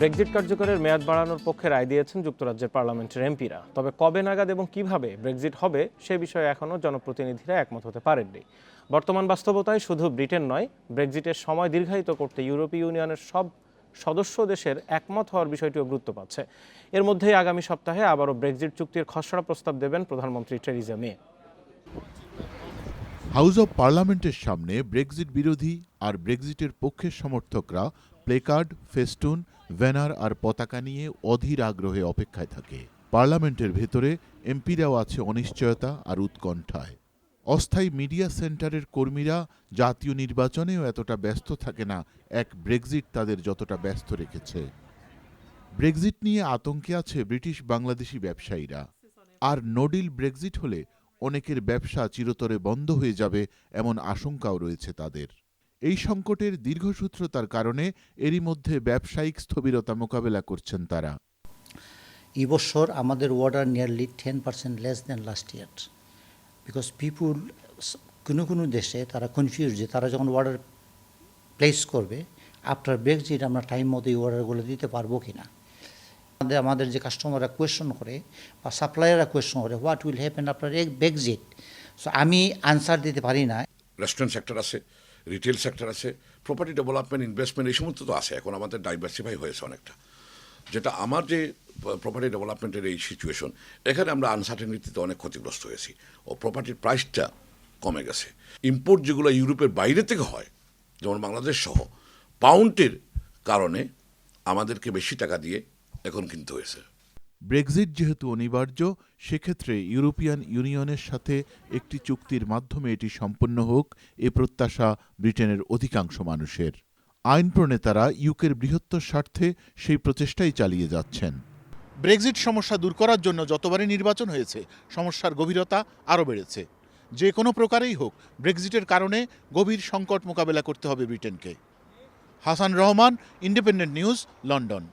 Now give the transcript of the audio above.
Brexit কার্যকরের মেয়াদ বাড়ানোর পক্ষে রায় দিয়েছেন যুক্তরাজ্যের পার্লামেন্টের এমপিরা। তবে কবে নাগাদ এবং কিভাবে ব্রেক্সিট হবে সে বিষয়ে এখনও জনপ্রতিনিধিরা একমত হতে পারেননি। বর্তমান বাস্তবতায় শুধু ব্রিটেন নয়, ব্রেক্সিটের সময় দীর্ঘায়িত করতে ইউরোপীয় ইউনিয়নের সব সদস্য দেশের একমত হওয়ার বিষয়টিও গুরুত্ব পাচ্ছে। এর মধ্যেই আগামী সপ্তাহে আবারও ব্রেক্সিট চুক্তির খসড়া প্রস্তাব দেবেন প্রধানমন্ত্রী টেরিজা মে। হাউস অব পার্লামেন্টের সামনে ব্রেক্সিট বিরোধী আর ব্রেক্সিটের পক্ষের সমর্থকরা প্লেকার্ড, ফেস্টুন, ব্যানার আর পতাকা নিয়ে অধীর আগ্রহে অপেক্ষায় থাকে। পার্লামেন্টের ভেতরে এমপিরাও আছে অনিশ্চয়তা আর উৎকণ্ঠায়। অস্থায়ী মিডিয়া সেন্টারের কর্মীরা জাতীয় নির্বাচনেও এতটা ব্যস্ত থাকে না এক ব্রেক্সিট তাদের যতটা ব্যস্ত রেখেছে। ব্রেক্সিট নিয়ে আতঙ্কে আছে ব্রিটিশ বাংলাদেশি ব্যবসায়ীরা। আর নোডিল ব্রেক্সিট হলে অনেকের ব্যবসা চিরতরে বন্ধ হয়ে যাবে এমন আশঙ্কাও রয়েছে তাদের। এই সংকটের দীর্ঘসূত্রতার কারণে এরই মধ্যে ব্যবসায়িক স্থবিরতা মোকাবেলা করছেন তারা। এবছর আমাদের order nearly 10% less than last year, because people কোনো দেশে তারা কনফিউজ যে তারা যখন অর্ডার প্লেস করবে আফটার ব্রেক্সিট আমরা টাইম মতো এই অর্ডারগুলো দিতে পারবো কি না। আমাদের যে কাস্টমাররা কোয়েশ্চন করে বা সাপ্লায়াররা কোয়েশ্চন করে what will happen after Brexit, so আমি আনসার দিতে পারি না। রেস্টুরেন্ট সেক্টর আছে, রিটেল সেক্টর আছে, প্রপার্টি ডেভেলপমেন্ট, ইনভেস্টমেন্ট, এই সমস্ত তো আছে। এখন আমাদের ডাইভার্সিফাই হয়েছে অনেকটা। যেটা আমার যে প্রপার্টি ডেভেলপমেন্টের এই সিচুয়েশন, এখানে আমরা আনসার্টেনিটিতে অনেক ক্ষতিগ্রস্ত হয়েছি ও প্রপার্টির প্রাইসটা কমে গেছে। ইম্পোর্ট যেগুলো ইউরোপের বাইরে থেকে হয়, যেমন বাংলাদেশ সহ, পাউন্ডের কারণে আমাদেরকে বেশি টাকা দিয়ে এখন কিনতে হয়েছে। ব্রেক্সিট যেহেতু অনিবার্য, সেক্ষেত্রে ইউরোপিয়ান ইউনিয়নের সাথে একটি চুক্তির মাধ্যমে এটি সম্পন্ন হোক এ প্রত্যাশা ব্রিটেনের অধিকাংশ মানুষের। আইন প্রণেতারা ইউকের বৃহত্তর স্বার্থে সেই প্রচেষ্টাই চালিয়ে যাচ্ছেন। ব্রেক্সিট সমস্যা দূর করার জন্য যতবারই নির্বাচন হয়েছে সমস্যার গভীরতা আরও বেড়েছে। যে কোনো প্রকারেই হোক ব্রেক্সিটের কারণে গভীর সংকট মোকাবেলা করতে হবে ব্রিটেনকে। Hasan Rahman, independent news, London.